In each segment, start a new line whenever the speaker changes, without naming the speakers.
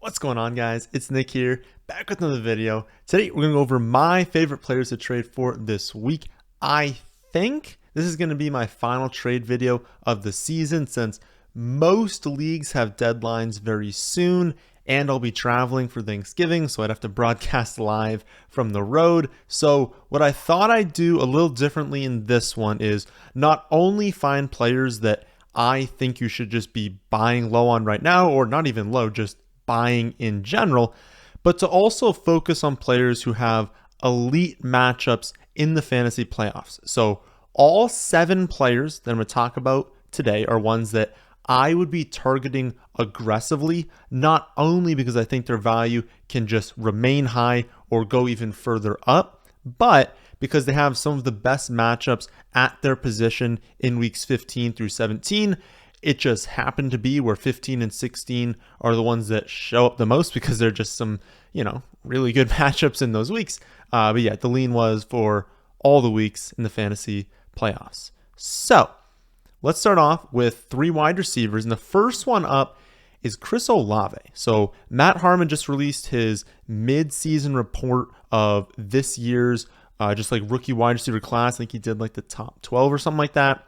What's going on, guys? It's Nick here, back with another video. Today, we're going to go over my favorite players to trade for this week. I think this is going to be my final trade video of the season since most leagues have deadlines very soon, and I'll be traveling for Thanksgiving, so I'd have to broadcast live from the road. So what I thought I'd do a little differently in this one is not only find players that I think you should just be buying low on right now, or not even low, just buying in general, but to also focus on players who have elite matchups in the fantasy playoffs. So all 7 players that I'm going to talk about today are ones that I would be targeting aggressively, not only because I think their value can just remain high or go even further up, but because they have some of the best matchups at their position in weeks 15 through 17. It just happened to be where 15 and 16 are the ones that show up the most because they're just some, really good matchups in those weeks. But yeah, the lean was for all the weeks in the fantasy playoffs. So let's start off with 3 wide receivers. And the first one up is Chris Olave. So Matt Harmon just released his mid-season report of this year's just like rookie wide receiver class. I think he did like the top 12 or something like that.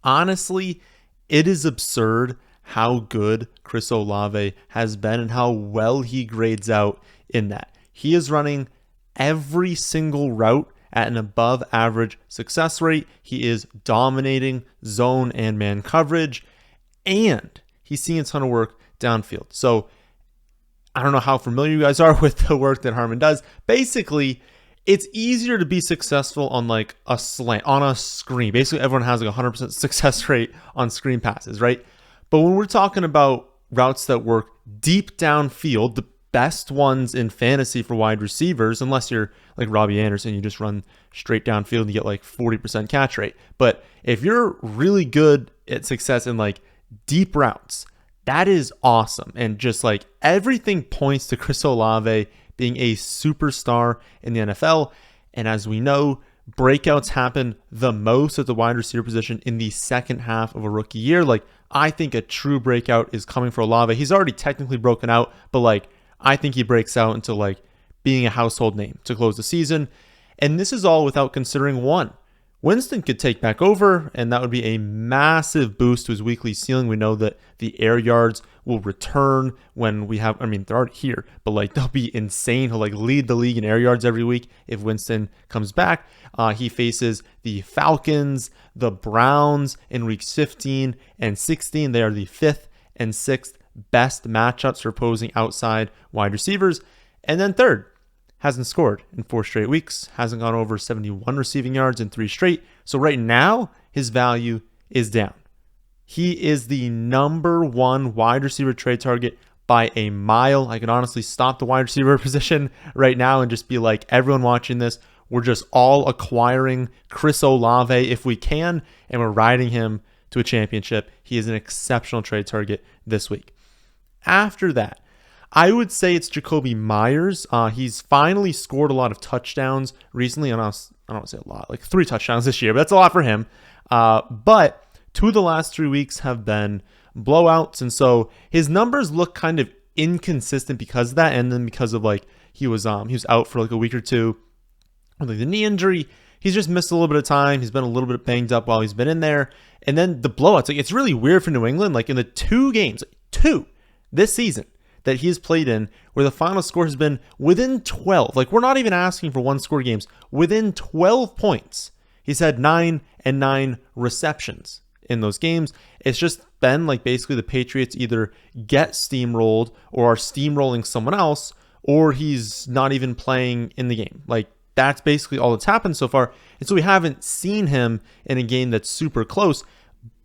Honestly, it is absurd how good Chris Olave has been and how well he grades out in that. He is running every single route at an above average success rate. He is dominating zone and man coverage, and he's seeing a ton of work downfield. So I don't know how familiar you guys are with the work that Harmon does. Basically, it's easier to be successful on like a slant, on a screen. Basically, everyone has like 100% success rate on screen passes, right? But when we're talking about routes that work deep downfield, the best ones in fantasy for wide receivers, unless you're like Robbie Anderson, you just run straight downfield and you get like 40% catch rate. But if you're really good at success in like deep routes, that is awesome. And just like everything points to Chris Olave being a superstar in the NFL. And as we know, breakouts happen the most at the wide receiver position in the second half of a rookie year. Like, I think a true breakout is coming for Olave. He's already technically broken out, but like, I think he breaks out into like being a household name to close the season. And this is all without considering one. Winston could take back over, and that would be a massive boost to his weekly ceiling. We know that the air yards will return when we have, they're already here, but like they'll be insane. He'll like lead the league in air yards every week if Winston comes back. He faces the Falcons, the Browns in weeks 15 and 16. They are the 5th and 6th best matchups for opposing outside wide receivers. And then third, hasn't scored in 4 straight weeks, hasn't gone over 71 receiving yards in 3 straight. So right now, his value is down. He is the number 1 wide receiver trade target by a mile. I can honestly stop the wide receiver position right now and just be like, everyone watching this, we're just all acquiring Chris Olave if we can, and we're riding him to a championship. He is an exceptional trade target this week. After that, I would say it's Jakobi Meyers. He's finally scored a lot of touchdowns recently. I don't want to say a lot, like 3 touchdowns this year, but that's a lot for him. But 2 of the last 3 weeks have been blowouts. And so his numbers look kind of inconsistent because of that. And then because of like, he was out for like a week or 2 with like the knee injury. He's just missed a little bit of time. He's been a little bit banged up while he's been in there. And then the blowouts, like it's really weird for New England. Like in the 2 games, 2 this season that he's played in, where the final score has been within 12. Like, we're not even asking for 1-score games. Within 12 points, he's had 9 and 9 receptions in those games. It's just been like basically the Patriots either get steamrolled or are steamrolling someone else, or he's not even playing in the game. Like, that's basically all that's happened so far. And so we haven't seen him in a game that's super close,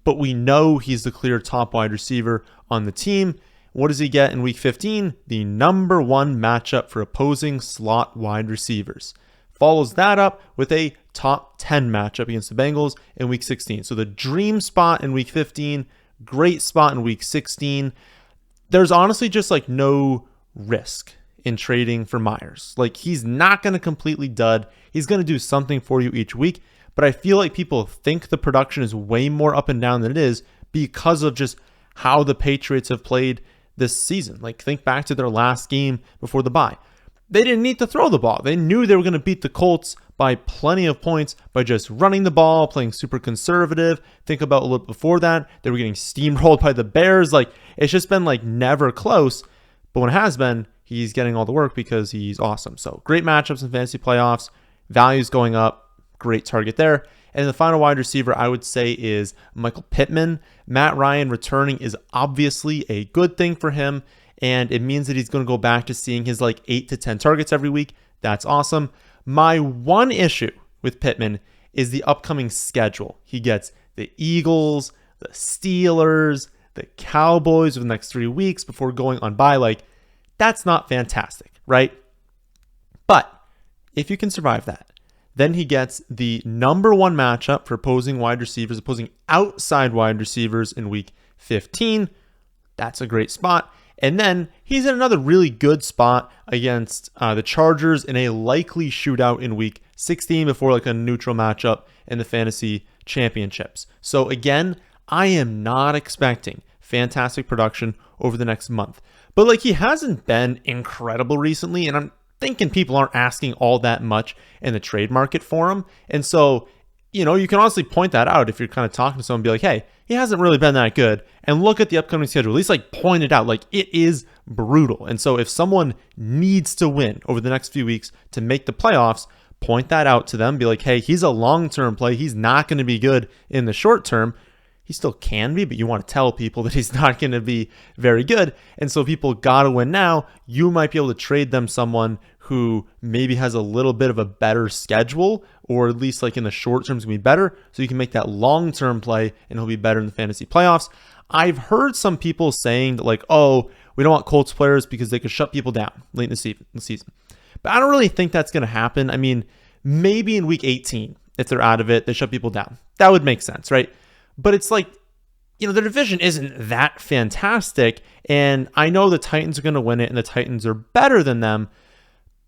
but we know he's the clear top wide receiver on the team. What does he get in week 15? The number 1 matchup for opposing slot wide receivers. Follows that up with a top 10 matchup against the Bengals in week 16. So the dream spot in week 15, great spot in week 16. There's honestly just like no risk in trading for Meyers. Like, he's not going to completely dud. He's going to do something for you each week. But I feel like people think the production is way more up and down than it is because of just how the Patriots have played this season. Like, think back to their last game before the bye. They didn't need to throw the ball. They knew they were going to beat the Colts by plenty of points by just running the ball, playing super conservative. Think about a little before that. They were getting steamrolled by the Bears. Like, it's just been like never close. But when it has been, he's getting all the work because he's awesome. So great matchups in fantasy playoffs. Values going up. Great target there. And the final wide receiver I would say is Michael Pittman. Matt Ryan returning is obviously a good thing for him. And it means that he's going to go back to seeing his like 8 to 10 targets every week. That's awesome. My one issue with Pittman is the upcoming schedule. He gets the Eagles, the Steelers, the Cowboys over the next 3 weeks before going on bye. Like, that's not fantastic, right? But if you can survive that, then he gets the number one matchup for opposing outside wide receivers in week 15. That's a great spot. And then he's in another really good spot against the Chargers in a likely shootout in week 16 before like a neutral matchup in the fantasy championships. So again, I am not expecting fantastic production over the next month. But like, he hasn't been incredible recently, and I'm thinking people aren't asking all that much in the trade market for him. And so, you know, you can honestly point that out if you're kind of talking to someone and be like, hey, he hasn't really been that good. And look at the upcoming schedule. At least like point it out. Like, it is brutal. And so if someone needs to win over the next few weeks to make the playoffs, point that out to them. Be like, hey, he's a long-term play. He's not going to be good in the short term. He still can be, but you want to tell people that he's not going to be very good. And so people got to win now. You might be able to trade them someone who maybe has a little bit of a better schedule, or at least like in the short term is going to be better. So you can make that long-term play and he'll be better in the fantasy playoffs. I've heard some people saying that like, oh, we don't want Colts players because they could shut people down late in the season. But I don't really think that's going to happen. I mean, maybe in week 18, if they're out of it, they shut people down. That would make sense, right? But it's like, you know, the division isn't that fantastic. And I know the Titans are going to win it and the Titans are better than them.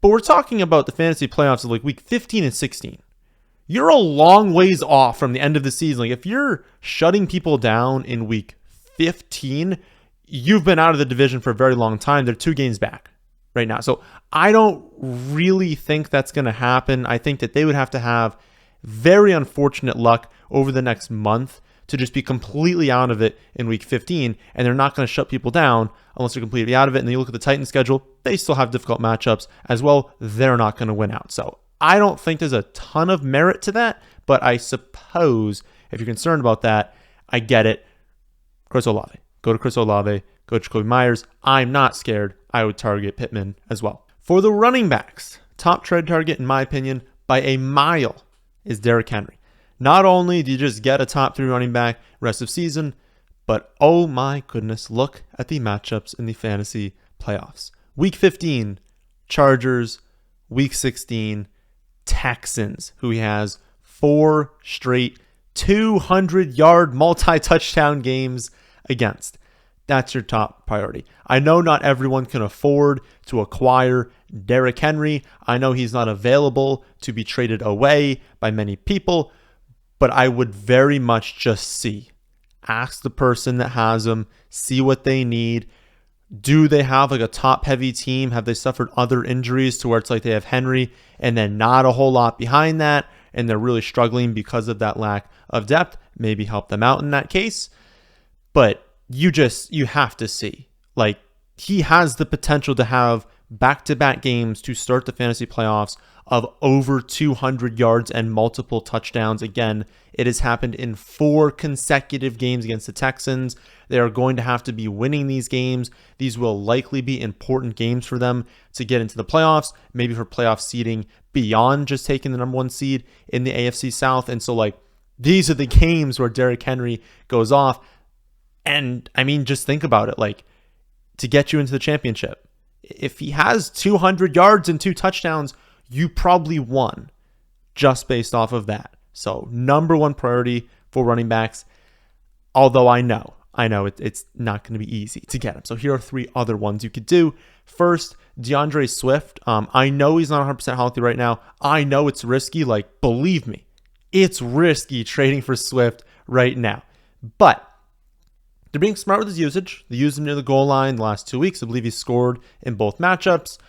But we're talking about the fantasy playoffs of like week 15 and 16. You're a long ways off from the end of the season. Like, if you're shutting people down in week 15, you've been out of the division for a very long time. They're 2 games back right now. So I don't really think that's going to happen. I think that they would have to have very unfortunate luck over the next month to just be completely out of it in week 15, and they're not going to shut people down unless they're completely out of it. And then you look at the Titans schedule, they still have difficult matchups as well. They're not going to win out. So I don't think there's a ton of merit to that, but I suppose if you're concerned about that, I get it. Chris Olave. Go to Chris Olave. Go to Jakobi Meyers. I'm not scared. I would target Pittman as well. For the running backs, top trade target, in my opinion, by a mile, is Derrick Henry. Not only do you just get a top 3 running back rest of season, but oh my goodness, look at the matchups in the fantasy playoffs. Week 15, Chargers. Week 16, Texans, who he has 4 straight 200-yard multi-touchdown games against. That's your top priority. I know not everyone can afford to acquire Derrick Henry. I know he's not available to be traded away by many people, but I would very much just ask the person that has him, see what they need. Do they have like a top heavy team? Have they suffered other injuries to where it's like they have Henry and then not a whole lot behind that, and they're really struggling because of that lack of depth? Maybe help them out in that case. But you have to see, like, he has the potential to have back-to-back games to start the fantasy playoffs of over 200 yards and multiple touchdowns. Again, it has happened in 4 consecutive games against the Texans. They are going to have to be winning these games. These will likely be important games for them to get into the playoffs, maybe for playoff seeding beyond just taking the number 1 seed in the AFC South. And so, like, these are the games where Derrick Henry goes off. And I mean, just think about it, like, to get you into the championship. If he has 200 yards and 2 touchdowns, you probably won just based off of that. So number 1 priority for running backs, although I know it's not going to be easy to get him. So here are 3 other ones you could do. First, DeAndre Swift. I know he's not 100% healthy right now. I know it's risky. Like, believe me, it's risky trading for Swift right now. But they're being smart with his usage. They used him near the goal line the last 2 weeks. I believe he scored in both matchups.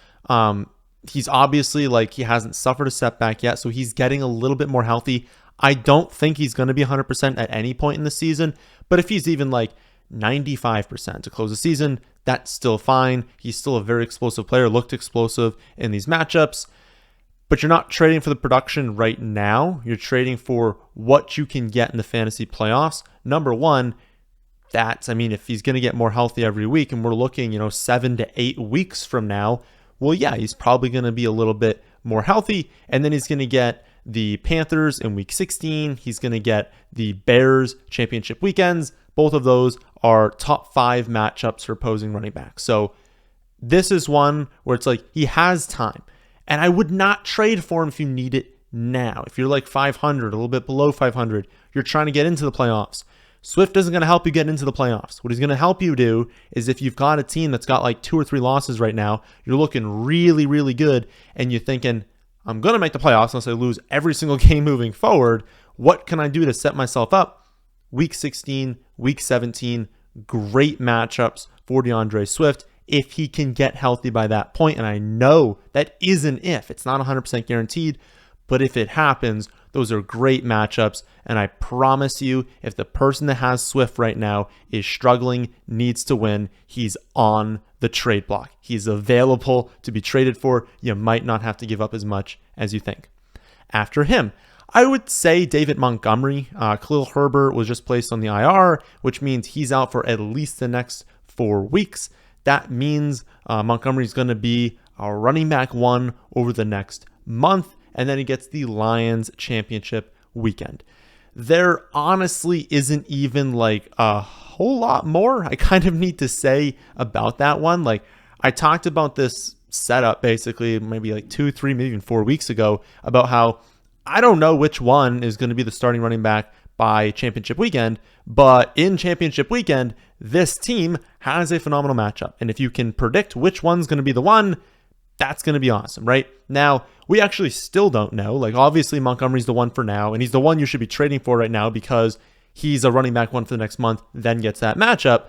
He's obviously he hasn't suffered a setback yet, so he's getting a little bit more healthy. I don't think he's going to be 100% at any point in the season, but if he's even 95% to close the season, that's still fine. He's still a very explosive player, looked explosive in these matchups, but you're not trading for the production right now. You're trading for what you can get in the fantasy playoffs. Number one, if he's going to get more healthy every week and we're looking, 7 to 8 weeks from now, well, yeah, he's probably going to be a little bit more healthy. And then he's going to get the Panthers in week 16. He's going to get the Bears championship weekends. Both of those are top 5 matchups for opposing running backs. So this is one where it's he has time. And I would not trade for him if you need it now. If you're 500, a little bit below 500, you're trying to get into the playoffs. Swift isn't going to help you get into the playoffs. What he's going to help you do is if you've got a team that's got 2 or 3 losses right now, you're looking really, really good, and you're thinking, I'm going to make the playoffs unless I lose every single game moving forward. What can I do to set myself up? Week 16, week 17, great matchups for DeAndre Swift if he can get healthy by that point. And I know that is an if. It's not 100% guaranteed, but if it happens, those are great matchups. And I promise you, if the person that has Swift right now is struggling, needs to win, he's on the trade block. He's available to be traded for. You might not have to give up as much as you think. After him, I would say David Montgomery. Khalil Herbert was just placed on the IR, which means he's out for at least the next 4 weeks. That means Montgomery is going to be a running back 1 over the next month, and then he gets the Lions championship weekend. There honestly isn't even a whole lot more I kind of need to say about that one. I talked about this setup basically maybe 2, 3, maybe even 4 weeks ago about how I don't know which one is going to be the starting running back by championship weekend, but in championship weekend, this team has a phenomenal matchup. And if you can predict which one's going to be the one, that's going to be awesome, right? Now, we actually still don't know. Obviously, Montgomery's the one for now, and he's the one you should be trading for right now because he's a running back 1 for the next month, then gets that matchup.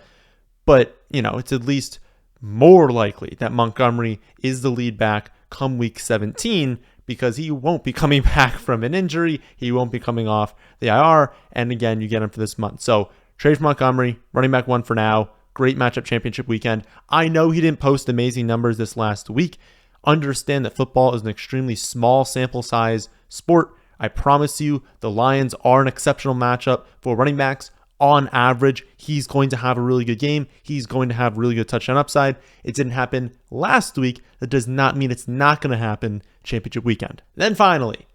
But, it's at least more likely that Montgomery is the lead back come week 17 because he won't be coming back from an injury. He won't be coming off the IR. And again, you get him for this month. So trade for Montgomery, running back 1 for now. Great matchup championship weekend. I know he didn't post amazing numbers this last week. Understand that football is an extremely small sample size sport. I promise you, the Lions are an exceptional matchup for running backs. On average, he's going to have a really good game. He's going to have really good touchdown upside. It didn't happen last week. That does not mean it's not going to happen championship weekend. Then finally,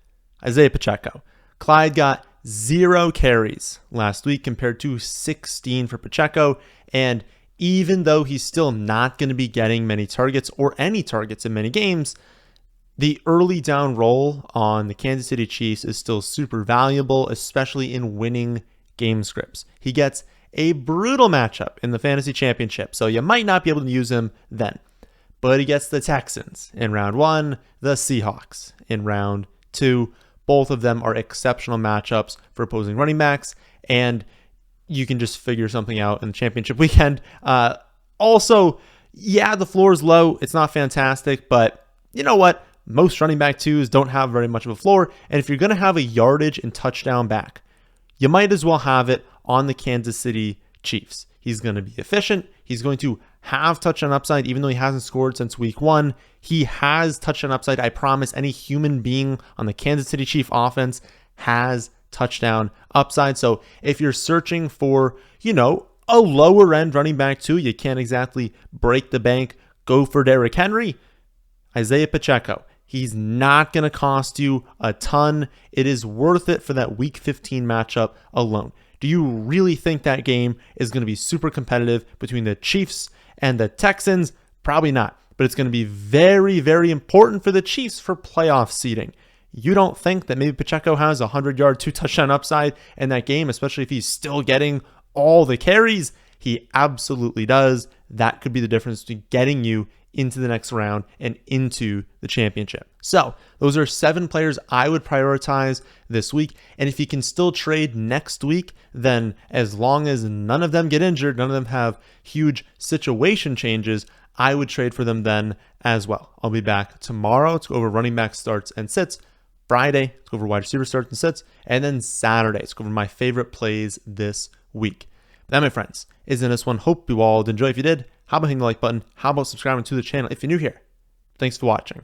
Isiah Pacheco. Clyde got 0 carries last week compared to 16 for Pacheco. And even though he's still not going to be getting many targets or any targets in many games, the early down role on the Kansas City Chiefs is still super valuable, especially in winning game scripts. He gets a brutal matchup in the fantasy championship, so you might not be able to use him then. But he gets the Texans in round 1, the Seahawks in round 2. Both of them are exceptional matchups for opposing running backs, and you can just figure something out in the championship weekend. Also, yeah, the floor is low. It's not fantastic, but you know what? Most running back 2s don't have very much of a floor, and if you're going to have a yardage and touchdown back, you might as well have it on the Kansas City Chiefs. He's going to be efficient. He's going to have touchdown upside, even though he hasn't scored since week 1. He has touchdown upside. I promise any human being on the Kansas City Chief offense has touchdown upside. So if you're searching for, a lower end running back 2, you can't exactly break the bank, go for Derrick Henry. Isiah Pacheco. He's not going to cost you a ton. It is worth it for that week 15 matchup alone. Do you really think that game is going to be super competitive between the Chiefs and the Texans? Probably not. But it's going to be very, very important for the Chiefs for playoff seeding. You don't think that maybe Pacheco has a 100-yard, 2-touchdown upside in that game, especially if he's still getting all the carries? He absolutely does. That could be the difference between getting you into the next round and into the championship. So those are 7 players I would prioritize this week. And if you can still trade next week, then as long as none of them get injured, none of them have huge situation changes, I would trade for them then as well. I'll be back tomorrow to go over running back starts and sits, Friday to go over wide receiver starts and sits, and then Saturday to go over my favorite plays this week. That, my friends, is in this one. Hope you all did enjoy. If you did, how about hitting the like button? How about subscribing to the channel if you're new here? Thanks for watching.